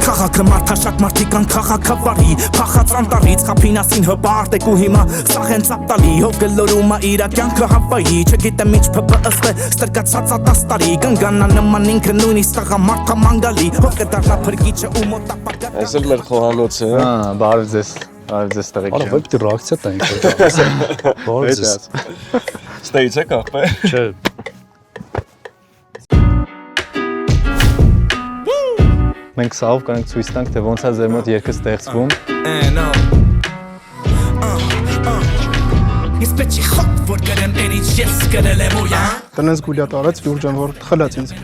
Քաղաքը մարդաշակ մարդիկան քաղաքավարի փախած անտարից խափինասին հպարտ ու հիմա սաղ են ծապտալի հով գլորումա իրա կյանքը հավայի չգիտեմ ինչ ՊՊ-ըս է ստրկացած ատաստարի գնգանա նման ինքը նույնիսկ տղա մարդա մանգալի հով կդառնա փրկիչը ու մոտապագա Այս էլ մեր խոհանոցը բարև ձեզ տղեկ Արա վեպ դի ռեակցիա տանք բարև ձեզ Ստեյց է կախպե չէ Մենք սաղով կանենք ցույց տանք, թե ոնց է ձեր մոտ երգը ստեղծվում։ Ես պետք է խոտ որ գրեմ երից ես գրել եմ ու Տնես գուլյատ արեց լուրջան որ խլած ինձ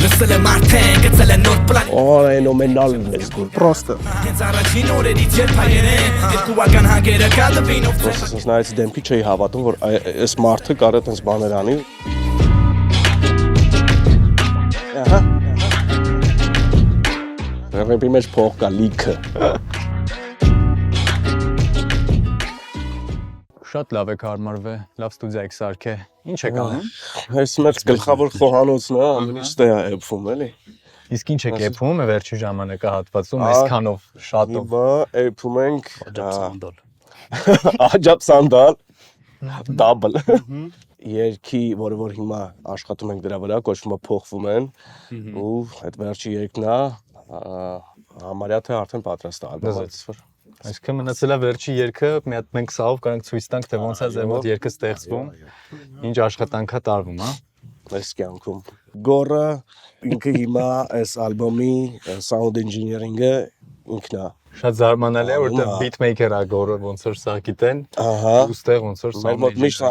լսել եմ արդեն գծել են նոր պլան Ֆենոմենալ մեզ գուլ Պրոստը Հենց առաջին օրերից երբ հայերեն երկուական հագերը կադվինով Պրոստը նայից դեմքի չէի հավատում, որ այս մարդը կարա տենց բաներ անի Ահա Ռեպի մեջ փող կա լիքը Շատ լավ է հարմարվել, լավ ստուդիա եք սարքե։ Ինչ եք անում։ Այս մեր գլխավոր խոհանոցն է, ամեն ինչ տեղ է էփվում, էլի Իսկ ինչ եք էփում վերջի ժամանակահատվածում, այսքանով շատով։ Հիմա էփվում ենք աջապ Աջապ սանդալ Double Երկի, որը որ հիմա աշխատում ենք դրա վրա, կոչվում է փոխվում են ու այդ վերջի երկն է համարյա թե արդեն պատրաստ է ալբոմը Այսինքն մնացել է վերջի երգը, մի հատ մենք սաղով կանենք ցույց տանք, թե ոնց է ձեր մոտ երգը ստեղծվում, ինչ աշխատանք է տարվում, հա։ Այս կյանքում Գորը ինքը հիմա այս ալբոմի sound engineering-ը ինքն է Շատ զարմանալի է, որտեղ beatmaker-ա գորը ոնց որ սա գիտեն, ահա ու ստեղ ոնց որ Մեր մոտ միշտ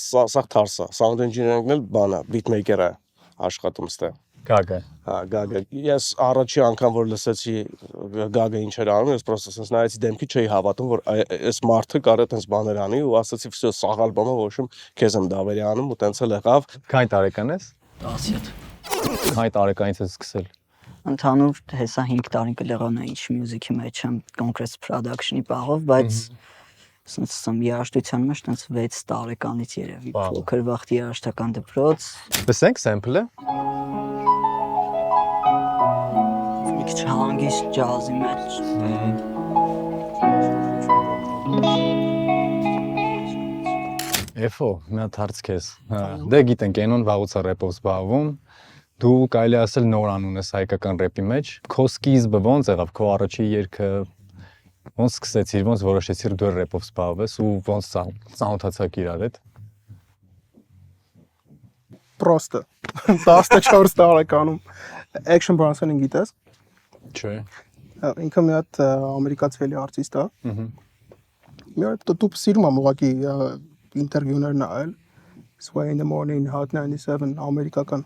սաղ թարս է, sound engineering-ն էլ բան է, beatmaker-ը աշխատում ստեղ Գագա։ Հա, Գագա։ Ես առաջի անգամ որ լսեցի Գագա ինչ էր անում, ես պրոստը sense նայեցի դեմքի չէի հավատում, որ այս մարդը կարա տենց բաներ անի ու ասացի, վсё, սաղ ալբոմը ոչմ քեզ եմ դավերի անում ու տենց էլ եղավ։ Քանի տարեկան ես։ 17 Քանի տարեկանից ես սկսել։ Ընդհանուր հեսա 5 տարին կլեղանա ինչ մյուզիքի մեջ եմ կոնկրետ production-ի պահով, բայց sense some երաժշտության մեջ տենց 6 տարեկանից երևի փոքր վախտի երաժշտական դպրոց։ Լսենք sample-ը։ Մի քիչ հանգիստ ջազի մեջ։ Էֆո, մի հատ հարց քեզ։ Դե գիտենք, Էնոն վաղուց է рэպով զբաղվում։ Դու կարելի ասել նոր անուն ես հայկական рэպի մեջ։ Քո սկիզբը ոնց եղավ, քո առաջի երգը ոնց սկսեցիր, ոնց որոշեցիր դու рэպով զբաղվես ու ոնց ծանոթացաք իրար հետ։ Պրոստը 14 տարեկանում Action Bronson-ին գիտես Չէ։ Ինքը մի հատ ամերիկացի արտիստ է Մի հատ դու սիրում եմ ուղղակի ինտերվյուներ նայել Sway in the Morning Hot 97 ամերիկական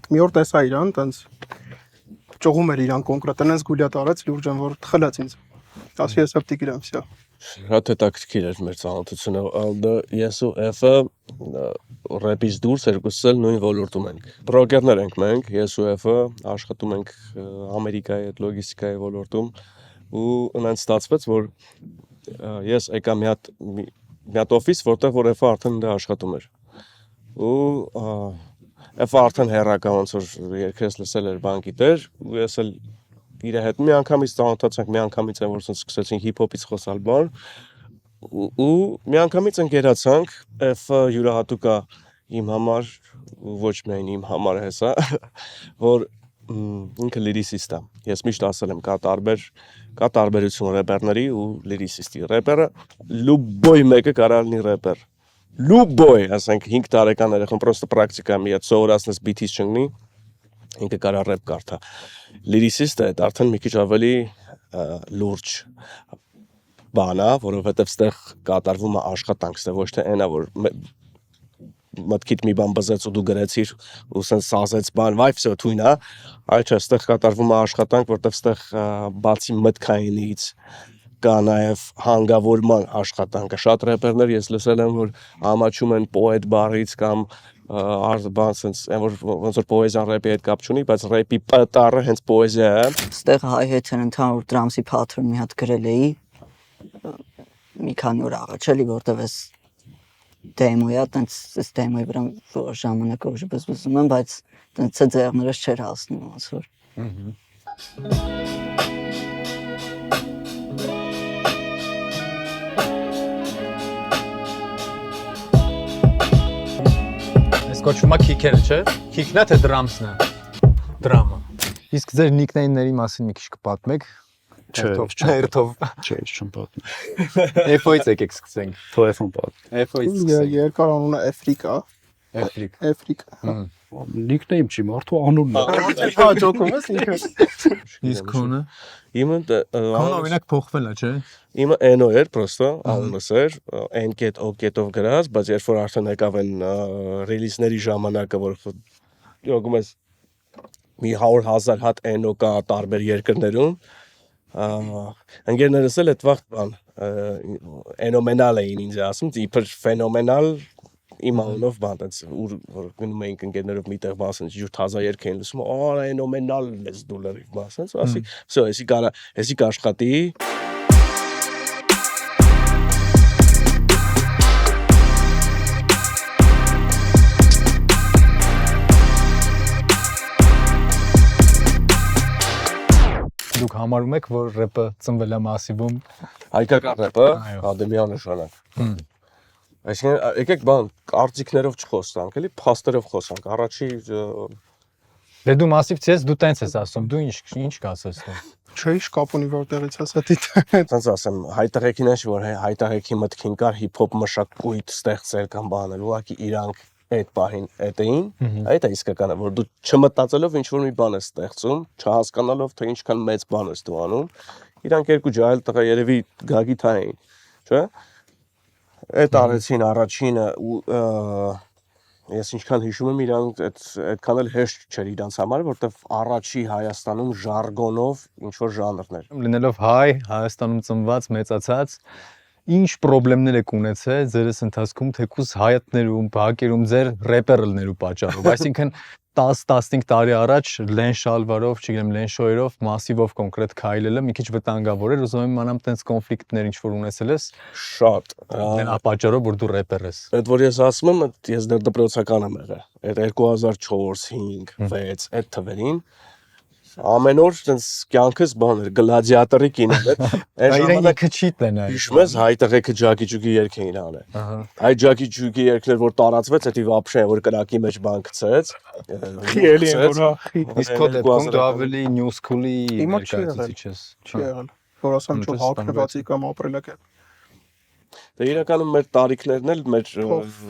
Մի օր տեսա իրան, տենց ճողում էր իրան կոնկրետ, տնես գուլյատ արեց լուրջան որ խլած ինձ Ասի ես հպտի գրեմ, վсё Շատ հետաքրքիր էր մեր ծանոթությունը, ես ու F-ը рэպից դուրս երկուսս էլ նույն ոլորտում ենք։ Բրոկերներ ենք մենք, ես ու F-ը աշխատում ենք Ամերիկայի այդ լոգիստիկայի ոլորտում ու այնց ստացվեց, որ ես եկա մի հատ օֆիս, որտեղ որ F-ը արդեն դա աշխատում էր։ Ու F-ը արդեն հեռակա ոնց որ երկրես լսել էր բան գիտեր, ու ես էլ իր հետ մի անգամից ծանոթացանք, մի անգամից այն որ սկսեցինք հիփ-հոփից խոսալ բան ու մի անգամից ընկերացանք, F-ը յուրահատուկ է իմ համար ու ոչ միայն իմ համար հեսա, որ ինքը լիրիսիստ է։ Ես միշտ ասել եմ, կա տարբերություն рэպերների ու լիրիսիստի։ Рэպերը լուբոյ մեկը կարա լինի рэպեր։ Լուբոյ, ասենք 5 տարեկան երեխան պրոստը պրակտիկա մի հատ սովորացնես բիթից չընկնի, ինքը կարա рэպ կարդա։ Լիրիսիստը այդ արդեն մի քիչ ավելի լուրջ բան է, որովհետև ստեղ կատարվում է աշխատանք, ստեղ ոչ թե այնա որ մտքիդ մի բան բզեց ու դու գրեցիր ու սենց սազեց բան, վայ վсё թույն է, այլ չէ, ստեղ կատարվում է աշխատանք, որտեղ ստեղ բացի մտքայինից կա նաև հանգավորման աշխատանքը։ Շատ рэպերներ ես լսել եմ, որ ամաչում են պոետ բառից կամ բան սենց, այն որ ոնց որ պոեզիան рэպի հետ կապ չունի, բայց рэպի պտառը հենց պոեզիա է։ Ստեղ հայ-հետ ընդհանուր դրամսի pattern մի հատ գրել էի մի քանի օր առաջ էլի, որտեղ էս դեմոյա, տենց այս դեմոյի վրա որ ժամանակով բզբզում եմ, բայց տենց ձեռներս չէր հասնում ոնց որ։ Այս կոչվում է քիքերը, չէ՞։ Քիքն է թե դրամսն է։ Դրամը։ Իսկ ձեր նիկնեյմների մասին մի քիչ կպատմեք։ Երթով։ Չէ, չեմ պատմում։ F-ից եկեք սկսենք։ Թո F-ն պատ։ F-ից սկսենք։ Երկար անունը Էֆրիկա։ Էֆրիկ։ Էֆրիկա։ Նիկնեյմ չի, մարդու անունն է։ Հա, ջոկում ես ինքը։ Իսկ քոնը։ Իմը Քոնը օրինակ փոխվել է, չէ՞։ իմը N-ո էր պրոստը, անունս էր, N-O-ով գրած, բայց երբ որ արդեն եկավ այն ռելիզների ժամանակը, որ յոգում ես մի 100,000 հատ N-o կա տարբեր երկրներում, ընկերներս էլ այդ վաղ բան էնոմենալ էին ինձ ասում, իբր ֆենոմենալ իմ անունով բան, այնց ուր որ գնում էինք ընկերներով միտեղ մասն ջուր թազա երգ էին լսում, էնոմենալ ես դու լրիվ մասն, ասի, всё, էսի կաշխատի։ Դուք համարում եք, որ рэպը ծնվել է մասիվում։ Հայկական рэպը, Այո։ ադեմյանշանակ։ Այսինքն եկեք բան, կարծիքներով չխոսանք, էլի փաստերով խոսանք։ Առաջի Դե դու մասիվ չես, դու տենց ես ասում, դու ինչ կասես դու։ Չէ, կապ ունի որտեղից ասա դիտ։ Ոնց ասեմ, հայտարարքին է, որ հայտարարքի մտքին կար հիփ-հոփ մշակույթ ստեղծել կամ բանել, ուղղակի իրանք այդ պահին այդ էին, այդ է իսկականը, որ դու չմտածելով ինչ որ մի բան ես ստեղծում, չհասկանալով թե ինչքան մեծ բան ես դու անում, իրանք երկու ջահել տղա երևի գագի թա էին, չէ՞։ Այդ արեցին առաջինը ու ես ինչքան հիշում եմ իրանք այդքան էլ հեշտ չէր իրանց համար, որտեվ առաջի Հայաստանում ժարգոնով ինչ որ ժանրներ։ Լինելով հայ, Հայաստանում ծնված, մեծացած, ինչ խնդիրներ եք ունեցել ձերս ընթացքում թեկուզ հայատներում, բակերում ձեր рэպերլներու պատճառով, այսինքն 10-15 տարի առաջ լեն շալվարով, չգիտեմ, լեն շոյերով, մասիվով կոնկրետ քայլելը մի քիչ վտանգավոր էր, ուզում եմ իմանամ տենց կոնֆլիկտներ ինչ որ ունեցել ես, Շատ։ դրա պատճառով որ դու рэպեր ես։ Այդ որ ես ասում եմ, ես դեռ դպրոցական եմ եղել։ Այդ 2004, 5, 6 այդ թվերին ամեն օր այնց կյանքս բան էր, գլադիատորի կինոն էր։ Այն ժամանակ քչիտ են այ։ հիշում ես հայ տղեկը ջակի ջուկի երգ էին անել։ Ահա։ Այդ ջակի ջուկի երգներ որ տարածվեց, դա վաբշե որ կրակի մեջ բան գցեց։ Խիելի են որ հա։ Իսկ քո դեպքում դու ավելի նյու սքուլի Իմը չի ներկայացուցիչ ես։ Չի եղել։ Որ ասեմ չո հակրվածի կամ ապրելակերպ։ Դա իրականում մեր տարիքներն էլ մեր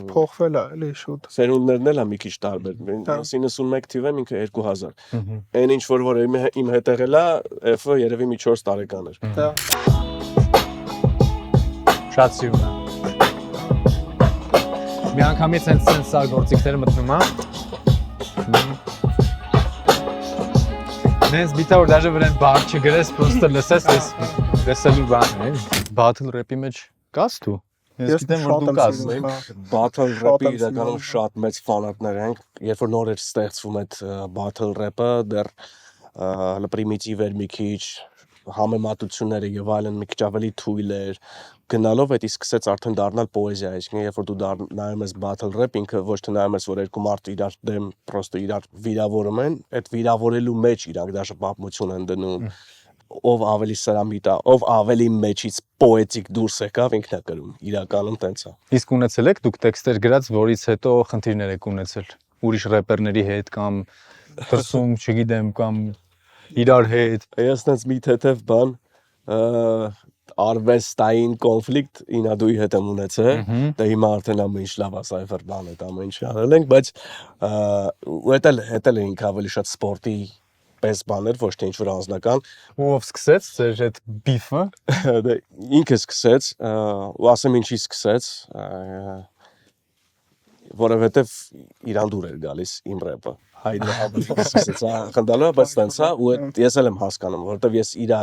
Փոխվել է էլի շուտ։ սերունդներն էլ է մի քիչ տարբեր։ 91 թիվ եմ ինքը 2000։ Այն ինչ որ իմ հետ եղել է, F-ը երևի մի 4 տարեկան էր։ Դա Շատ սիրուն եմ։ Մի անգամից sense սա գործիքները մտնում է։ Նենց բիտա որ դաժե վրան բար չգրես, պրոստը լսես, լսելու բան է։ Battle rap-ի մեջ կաս դու։ Ես գիտեմ որ դու կաս։ Battle rap-ի իրականում շատ մեծ ֆանատներ ենք, երբ որ նոր էր ստեղծվում այդ battle rap-ը, դեռ պրիմիտիվ էր մի քիչ, համեմատությունները եւ այլն մի քիչ ավելի թույլ էր, գնալով այդ սկսեց արդեն դառնալ պոեզիա, այսինքն երբ որ դու նայում ես battle rap, ինքը ոչ թե նայում ես որ երկու մարդ իրար դեմ պրոստը իրար վիրավորում են, այդ վիրավորելու մեջ իրանք դաշը պատմություն են դնում, ով ավելի սրամիտ է, ով ավելի մեջից պոետիկ դուրս եկավ ինքն է կրում, իրականում տենց է։ Իսկ ունեցել եք դուք տեքստեր գրած, որից հետո խնդիրներ եք ունեցել ուրիշ рэպերների հետ կամ դրսում, չգիտեմ, կամ իրար հետ։ Ես տենց մի թեթև բան արվեստային կոնֆլիկտ ինադուի հետ եմ ունեցել, դա հիմա արդեն ամեն ինչ լավ է, սայֆեր բան է, ամեն ինչ անել ենք, բայց ու հետել էինք ավելի շատ սպորտի պես բաներ, ոչ թե ինչ-որ անձնական։ Ով սկսեց ձեր այդ բիֆը։ Դե ինքը սկսեց, ու ասեմ ինչի սկսեց, որովհետև իրան դուր էր գալիս իմ рэպը։ Հայդը ավելի սկսեց խնդալու, բայց տենց է, ու ես էլ եմ հասկանում, որովհետև ես իրա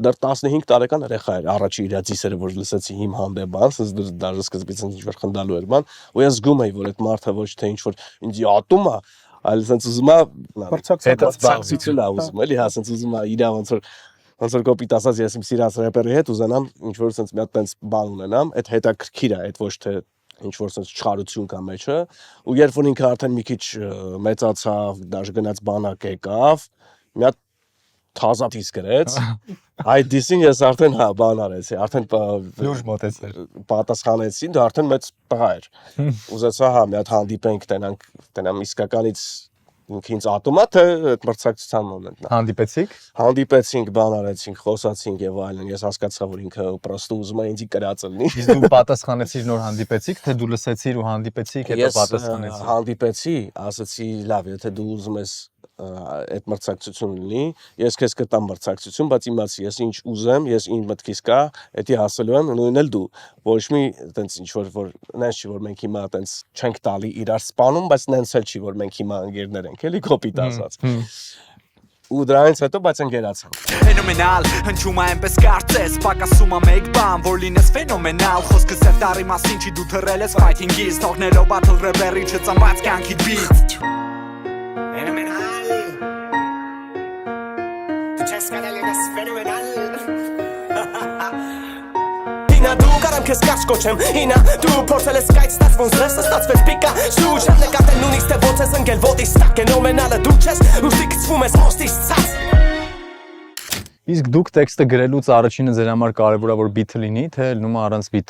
դեռ 15 տարեկան երեխա էր, առաջի իրա ծիսերը որ լսեցի իմ հանդեպ բան, ասես դաժե սկզբից ինչ-որ խնդալու էր բան, ու ես զգում էի, որ այդ մարդը ոչ թե ինչ-որ ինձ ատում է, այլ sense ուզում է Մրցակցություն է ուզում, էլի հա sense ուզում է իրա ոնց որ կոպիտ ասած ես իմ սիրած рэպերի հետ ուզենամ ինչ որ sense մի հատ տենց բան ունենամ, այդ հետաքրքիր է, այդ ոչ թե ինչ որ sense չխարություն կա մեջը, ու երբ որ ինքը արդեն մի քիչ մեծացավ, դաժե գնաց բանակ եկավ, մի հատ թազատիս գրեց, այդ դիսին ես արդեն բան արեցի, արդեն լուրջ մոտեցել։ պատասխանեցի, դա արդեն մեծ տղա էր։ Ուզեցա մի հատ հանդիպենք, տենամ իսկականից ինքը ինձ ատում է, թե այդ մրցակցության մոմենտն է։ Հանդիպեցիք։ Հանդիպեցինք, բան արեցինք, խոսացինք եւ այլն։ Ես հասկացա, որ ինքը պրոստը ուզում է ինձ կրած լինի։ Իսկ դու պատասխանեցիր նոր հանդիպեցիք, թե դու լսեցիր ու հանդիպեցիք, հետո պատասխանեցիր։ Հանդիպեցի, ասացի, լավ, եթե դու ուզում ես այդ մրցակցություն լինի, ես քեզ կտամ մրցակցություն, բայց իմացի, ես ինչ ուզեմ, ես ինչ մտքիս կա, էդի հասելու եմ, նույնն էլ դու։ Ոչ մի այտենց ինչ որ նենց չի, որ մենք հիմա այտենց չենք տալի իրար սպանում, բայց նենց էլ չի, որ մենք հիմա ընկերներ ենք, էլի կոպիտ ասած։ Ու դրանից հետո բայց ընկերացանք։ Ֆենոմենալ, հնչում է այնպես կարծես, պակասում է մեկ բան, որ լինես ֆենոմենալ, խոսքը սև տարի մասին չի դու թռել ես ֆայթինգից, թողնելով բաթլ ռեպերի չծնված կյանքիդ բիտ։ Հինա դու կարամ քեզ կարճ կոչեմ, հինա դու փորձել ես սկայց ստացվում զրեսը ստացվեց պիկա, շուտ չեմ նկատել նույնիսկ թե ոնց ես ընկել ոտից տակ ֆենոմենալը դու չես, ուստի գցվում ես մոստից ցած։ Իսկ դուք տեքստը գրելուց առաջինը ձեր համար կարևոր է որ բիթը լինի, թե լինում է առանց բիթ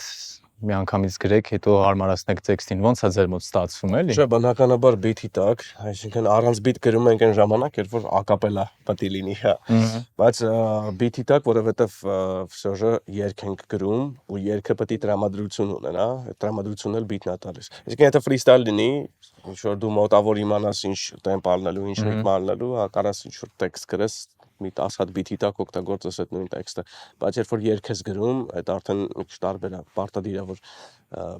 միանգամից գրեք, հետո հարմարացնեք տեքստին, ոնց է ձեր մոտ ստացվում էլի։ Չէ, բնականաբար բիթի տակ, այսինքն առանց բիթ գրում ենք այն ժամանակ, երբ որ ակապելա պետք է լինի, հա։ Բայց բիթի տակ, որովհետև վсё երգ ենք գրում ու երգը պետք է տրամադրություն ունենա, այդ տրամադրությունն էլ բիթն է տալիս։ Իսկ եթե ֆրիստայլ լինի, ինչ որ դու մոտավոր իմանաս ինչ տեմպ առնելու, ինչ ռիթմ առնելու, կարաս ինչ որ տեքստ գրես, մի 10 հատ բիթի տակ օգտագործես այդ նույն տեքստը, բայց երբ որ երգ ես գրում, այդ արդեն մի քիչ տարբեր է, պարտադիր է որ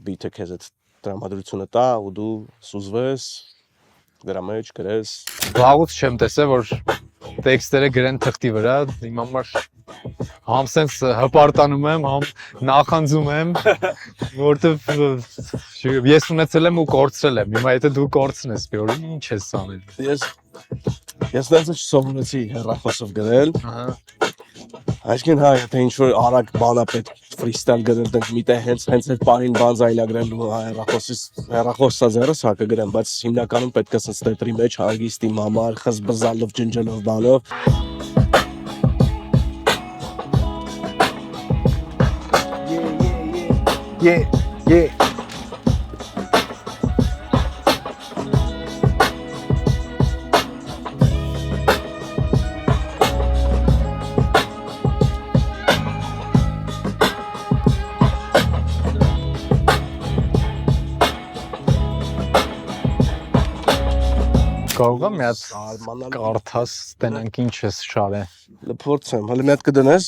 բիթը քեզ այդ տրամադրությունը տա ու դու սուզվես, դրա մեջ գրես։ Վաղուց չեմ տեսել որ տեքստերը գրեն թղթի վրա, իմ համար համ սենց հպարտանում եմ, համ նախանձում եմ, որովհետև ես ունեցել եմ ու կորցրել եմ, հիմա եթե դու կորցնես, որ ինչ ես անել։ Ես դեռ չսովորեցի հեռախոսով գրել։ Այսինքն հա, եթե ինչ-որ արագ բանա պետք ֆրիստայլ գրել, դենք միտեղ հենց այդ պահին բան զայլագրելու հեռախոսա ձեռս հա կգրեմ, բայց հիմնականում պետք է սենց տետրի մեջ հանգիստ իմ համար, խզբզալով, ջնջելով բանով։ Yeah. Կարող եմ մի հատ կարդաս տենանք ինչ ես շարե։ Փորձեմ, հələ մի հատ կդնես,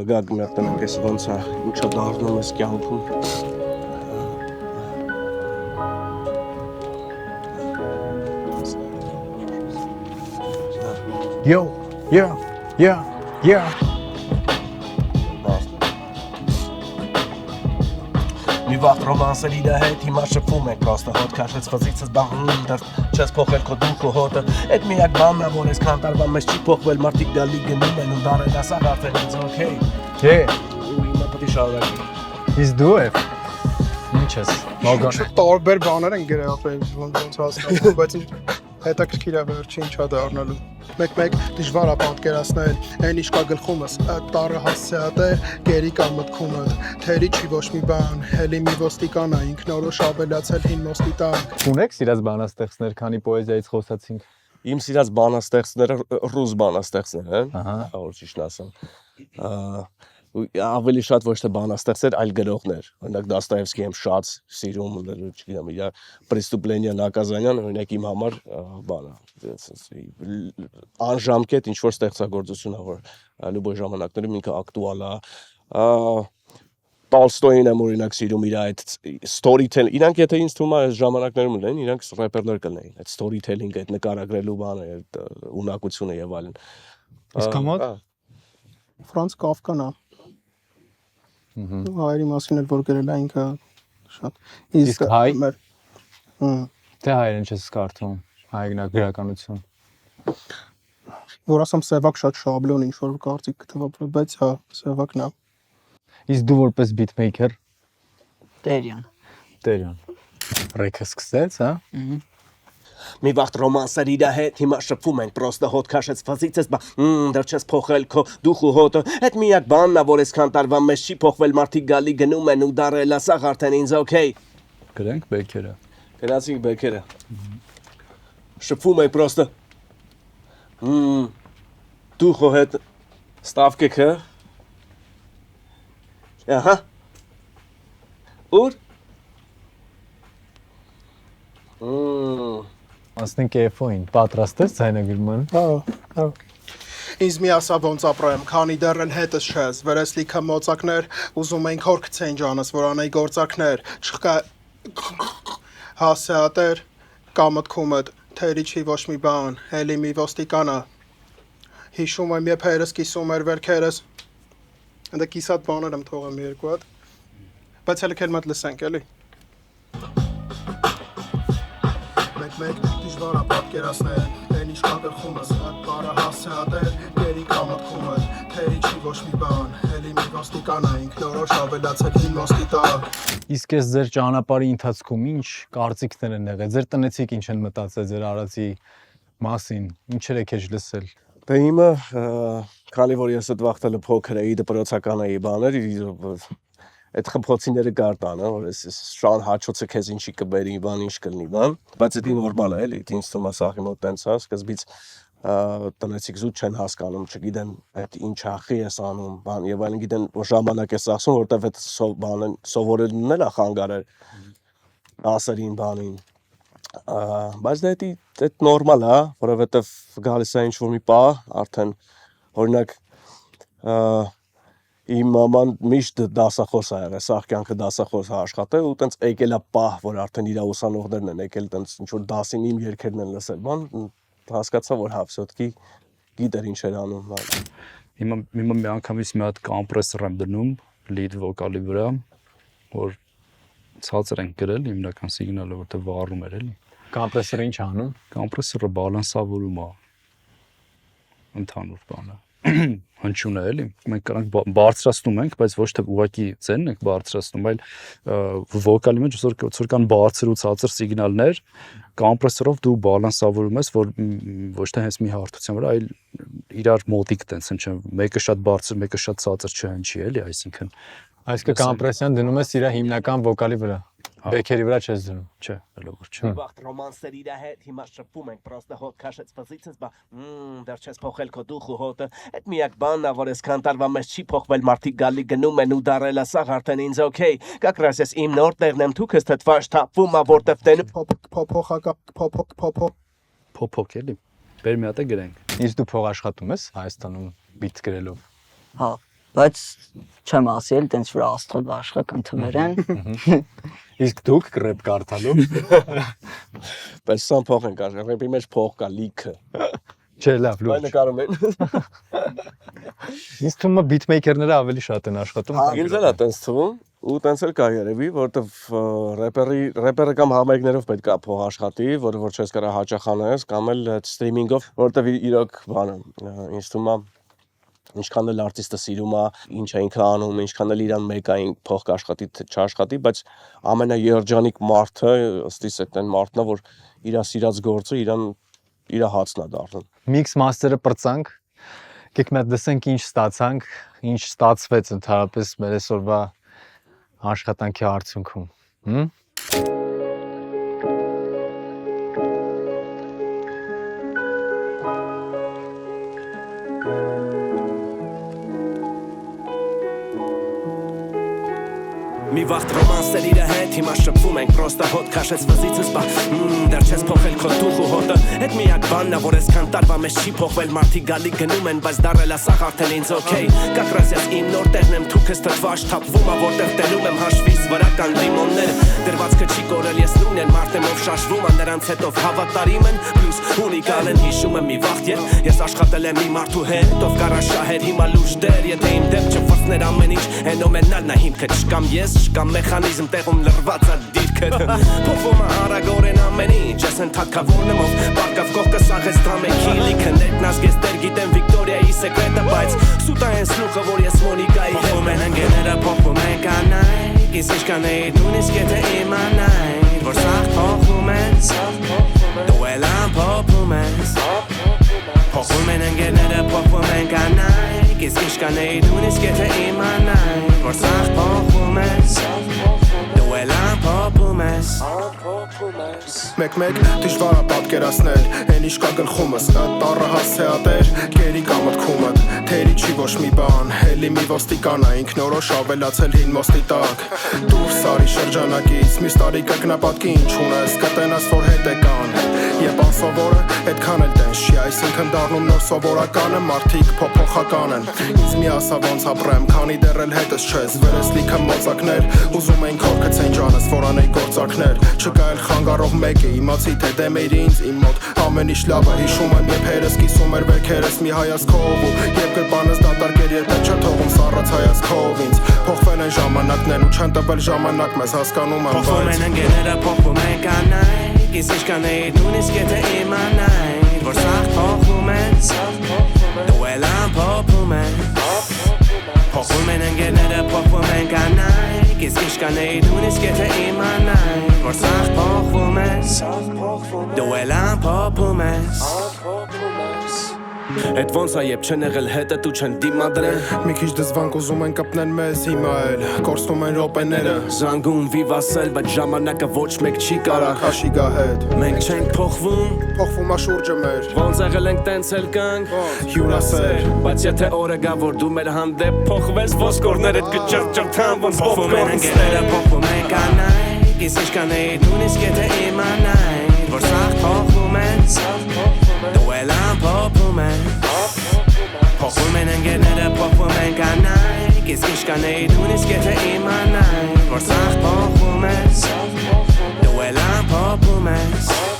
գակ մի հատ տնենք ես ոնց է, ինչա դառնում ես կյանքում։ Yeah. Մի վաղ ռոմանսերի դա հետ հիմա շփվում ենք պրոստը հոտ քաշեց ֆզիցս բաղում դեռ չես փոխել քո դուխը հոտը այդ միակ բանն է որ ես քան տարվա մեջ չի փոխվել մարդիկ գալի գնում են ու դարել ասավ արդեն ինձ օքեյ ու հիմա պետք է շարունակի Իսկ դու ես ինչ ես մոգոն տարբեր բաներ են գրել ոնց հասնում բայց հետաքրքիր է վերջին ինչա դառնալու մեկ դժվար է պատկերացնել այն ինչ կա գլխումս տարը հասցեատեր գերի կա մտքումը թերի չի ոչ մի բան հելի մի ոստիկան է ինքնորոշ ավելացել հին ոստիտան ունեք սիրած բանաստեղծներ քանի պոեզիայից խոսացինք Իմ սիրած բանաստեղծները ռուս բանաստեղծներ են որ ճիշտ ասեմ ավելի շատ ոչ թե բանաստեղծեր, այլ գրողներ։ Օրինակ Դոստոևսկի եմ շատ սիրում, չգիտեմ, իր «Преступление наказание» օրինակ իմ համար բան է, անժամկետ ինչ-որ ստեղծագործություն է, որ լույս ժամանակներում ինքը ակտուալ է։ Տոլստոյին եմ օրինակ սիրում իր այդ storytelling, իրանք եթե ինձ թվում է այս ժամանակներում լինեն, իրանք ռեպերներ կլինեին, այդ storytelling, այդ նկարագրելու բանը, այդ ունակությունը եւ այլն։ Իսկ համոտ Ֆրանց Կաֆկան է հայերի մասին էլ որ գրել է ինքը շատ իսկ հայ թե հայերեն չես կարդում հայգնակ գրականություն որ ասեմ Սևակ շատ շաբլոն ինչ որ կարծիք թվա բայց հա Սևակն է իսկ դու որպես beatmaker Տերյան Տերյան։ Ռեքը սկսեց, հա։ Մի վաղ ռոմանսեր իր հետ հիմա շփվում ենք պրոստը հոտ քաշեց ֆազիցես բա դեռ չես փոխել քո դուխ ու հոտը այդ միակ բանն է որ այսքան տարվա մեջ չի փոխվել մարդիկ գալի գնում են ու դարել ասաղ արդեն ինձ օքեյ Գրենք բեքերը։ գնացինք բեկերը շփվում ենք պրոստը դուխ ու հետ ստավկեքը ահա ուր Ասնենք F-ին պատրաստ ես ցայնագրման։ Հա։ Ինձ մի ասա ոնց ապրեմ, քանի դեռ էլ հետս չես, վերես լիքը մոծակներ, ուզում ենք հոր գցեն ջանս, որ անեի գործակներ, չխկա հասեատեր, կամտքումդ, թերի չի ոչ մի բան, հելի մի ոստիկանա, հիշում եմ եբ հերս կիսում էր վերքերս, ընդ կիսատ բաներ եմ թողեմ երկու հատ, բայց հելը կել մատ լսենք էլի։ Մեկ դժվար է պատկերացնել, այն ինչ կադրխումս, հատ բարը հասեատեր, գերի կամտքումը, թերի չի ոչ մի բան, հելի մի ոստիկան էինք, նորոշ ավելացել հին ոստիտակ։ Իսկ ես ձեր ճանապարհի ընթացքում ինչ կարծիքներ են եղել, ձեր տնեցիք ինչ են մտածել ձեր արածի մասին, ինչեր եք եք լսել։ Դե հիմա քանի որ ես այդ վաղտելը փոքր էի դպրոցական էի բաներ այդ խփոցիները կարտան, որ ես շան հաչոցը քեզ ինչի կբերի, բան ինչ կլինի, բան, բայց դա նորմալ է, էլի, ինձ թվում է սաղի մոտ տենց է, սկզբից տնեցիք զուտ չեն հասկանում, չգիտեն այդ ինչ ախի ես անում, բան, եւ այլն գիտեն որ ժամանակ ես ծախսում, որտեվ այդ բանը սովորելն էլ է խանգարել դասերին, բանին, բայց դա նորմալ է, որովհետեւ գալիս է ինչ որ մի պահ, արդեն օրինակ Իմ մաման միշտ դասախոս է եղել, սաղ կյանքը դասախոս է աշխատել ու տենց եկել է պահ, որ արդեն իր ուսանողներն են եկել տենց ինչ որ դասին իմ երգերն են լսել, բան հասկացա որ հա, всё-таки գիտեր ինչ էր անում։ Հիմա մի անգամից մի հատ կոմպրեսոր եմ դնում լիդ վոկալի վրա, որ ցածր են գրել հիմնական սիգնալը, որտեղ վառում էր էլի։ Կոմպրեսորը ինչ անում։ Կոմպրեսորը բալանսավորում է ընդհանուր բանը։ Հնչյուն է էլի, մենք կրանք բարձրացնում ենք, բայց ոչ թե ուղղակի ծենն ենք բարձրացնում, այլ վոկալի մեջ որ կան բարձր ու ցածր սիգնալներ, կոմպրեսորով դու բալանսավորում ես, որ ոչ թե հենց մի հարթության վրա, այլ իրար մոտիկ տենց հնչեն, մեկը շատ բարձր, մեկը շատ ցածր չհնչի էլի, այսինքն Այսինքն կոմպրեսիան դնում ես իր հիմնական վոկալի վրա։ Բեքերի վրա չես դնում։ Չէ, լավ չէ։ Վաղ ռոմանսեր իր հետ հիմա շփվում ենք, պրոստը հոտ քաշեց ֆազիցես բա դեռ չես փոխել քո դուխ ու հոտը այդ միակ բանն է որ այսքան տարվա մեջ չի փոխվել մարդիկ գալի գնում են ու դարել ասաղ արդեն ինձ օքեյ կակրասես իմ նոր տեղն եմ թուքս թթվաշ թափվում ա որտեվ տեն Փոփոք էլի։ Բեր մի հատ է գրենք։ Իսկ դու փող աշխատում ես Հայաստանում բիթ գրելով։ Հա, բայց չեմ ասել, տենց որ աստղ աշխատան թվերեն։ Իսկ դուք ռեփ կարդալու։ բայց սան փող են կար ռեպի մեջ փող կա լիքը Չէ, լավ, լուրջ։ Բայց նկարում են Ինձ թվում է բիթմեյքերները ավելի շատ են աշխատում։ Ինձ էլ է տենց թվում ու տենց էլ կա երևի որտեվ ռեպերը կամ համերգներով պետք է փող աշխատի որը որ չես կարա հաճախանես կամ էլ սթրիմինգով որտեվ իրոք բանը ինձ թվում է ինչքան էլ արտիստը սիրում է, ինչ է ինքը անում, ինչքան էլ իրան մեկային փող կաշխատի, չաշխատի, բայց ամենաերջանիկ մարդը, ըստ իս այդ մարդն է, որ իր սիրած գործը իր հացն է դառնում։ Mix master-ը պրծանք, եկեք մենք դասենք ինչ ստացանք, ինչ ստացվեց ընդհանրապես մեր այսօրվա աշխատանքի արդյունքում։ Մի վաղ ռոմանսեր իր հետ հիմա շփվում ենք պրոստը հոտ քաշեց վզիցս բա դեռ չես փոխել քո դուխ ու հոտը այդ միակ բանն է որ այսքան տարվա մեջ չի փոխվել մարդիկ գալի գնում են բայց դարել ասաղ արդեն ինձ օքեյ կակրասյաս իմ նոր տեղն եմ թուքս թթվաշ թափվում ա որտեղ տենում եմ հաշվից վրա կան լիմոններ դրվածքը չի կորել ես նույնն են մարդեմով շաշվում ա նրանց հետով հավատարիմ են պլյուս ունիկալ են հիշում եմ մի վաղ երբ ես աշխատել եմ մի մարդու հետ ով կարա շահեր հիմա լուրջ դեր եթե իմ դեմ չվրցներ ամեն ինչ հենոմենալ նա հիմքը չկամ ես Կամ մեխանիզմ տեղում լրված է դիրքը Փոխվում է արագորեն ամեն ինչ Ես են թակավորնմով Պարկավ կողքը սաղեց դրամեքի լիքը Ներքնազգես դեր գիտեմ Վիկտորիայի սեկրետը, բայց սուտ է են սլուխը, որ ես Մոնիկայի հետ Փոխում են ընկերները, փոխում են կանայք Իսկ ինչ կանեի նույնիսկ եթե իմանայի Որ սաղ փոխում են Դու էլ ամփոփում ես Փոխում են ընկերները, փոխում են կանայք Իսկ ինչ կանեի նույնիսկ եթե իմանայի Որ սաղ փոխում ես Դու էլ ամփոփում ես Մեկ-մեկ դժվար է պատկերացնել Են ինչ կա գլխումս Տառը հասցեատեր Գերի կա մտքումդ Թերի չի ոչ մի բան Էլի մի ոստիկան է Ինքնորոշ ավելացել հին մոստի տակ Դուրս արի շրջանակից Մյուս տարի կրկնապատկի ինչ ունես Կտենաս որ հետ է կան Եվ անսովորը այդքան էլ տենց չի Այսինքն դառնում նոր սովորականը Մարդիկ փոփոխական են Ինձ մի ասա ոնց ապրեմ Քանի դեռ էլ հետս չես Վերես լիքը մոծակներ Ուզում էին քորքս են ջանս Որ անեի գործարքներ Չկա էլ խանգարող մեկ է Իմացի թե դեմ էիր ինձ իմ մոտ Ամեն ինչ լավ է հիշում եմ Երբ հերս կիսում էր վերքերս մի հայացքով Ու երբ գրպանս դատարկեր Երբ չեմ թողում սառած հայացքով ինձ Փոխվել են ժամանակներ ու չեն տվել ժամանակ Մեզ հասկանում եմ Փոխում են ընկերները, փոխում են կանայք Իսկ ինչ կանեի նույնիսկ եթե իմանայի Որ սաղ փոխում են Դու էլ ամփոփում ես Փոխում են ընկերները, փոխում են կանայք Իսկ ինչ կանեի նույնիսկ եթե իմանայի Որ սաղ փոխում ես Դու էլ ամփոփում ես Այդ ոնց է երբ չեն եղել հետը դու չեն դիմադրեն Մի քիչ դզվանք ուզում են կպնել մեզ հիմա էլ Կորստում են րոպեները Զանգում վիվասել, բայց ժամանակը ոչ մեկ չի կարա Քաշի գա հետ Մենք չենք փոխվում Փոխվում է շուրջը մեր Ոնց եղել ենք տենց էլ կանք Հյուրասեր Բայց եթե օրը գա որ դու մեր հանդեպ փոխվես Ոսկորներդ կճրճրթան ոնց փոխվում են ընկերները փոխվում են կանայք Իսկ ինչ կանեի նույնիսկ եթե իմանայի Որ սաղ փոխվում են Դու էլ ամփոփում ես Փոխվում են ընկերները փոխվում են կանայք Իսկ ինչ կանեի նույնիսկ եթե իմանայի Որ սաղ փոխվում ես Դու էլ ամփոփում ես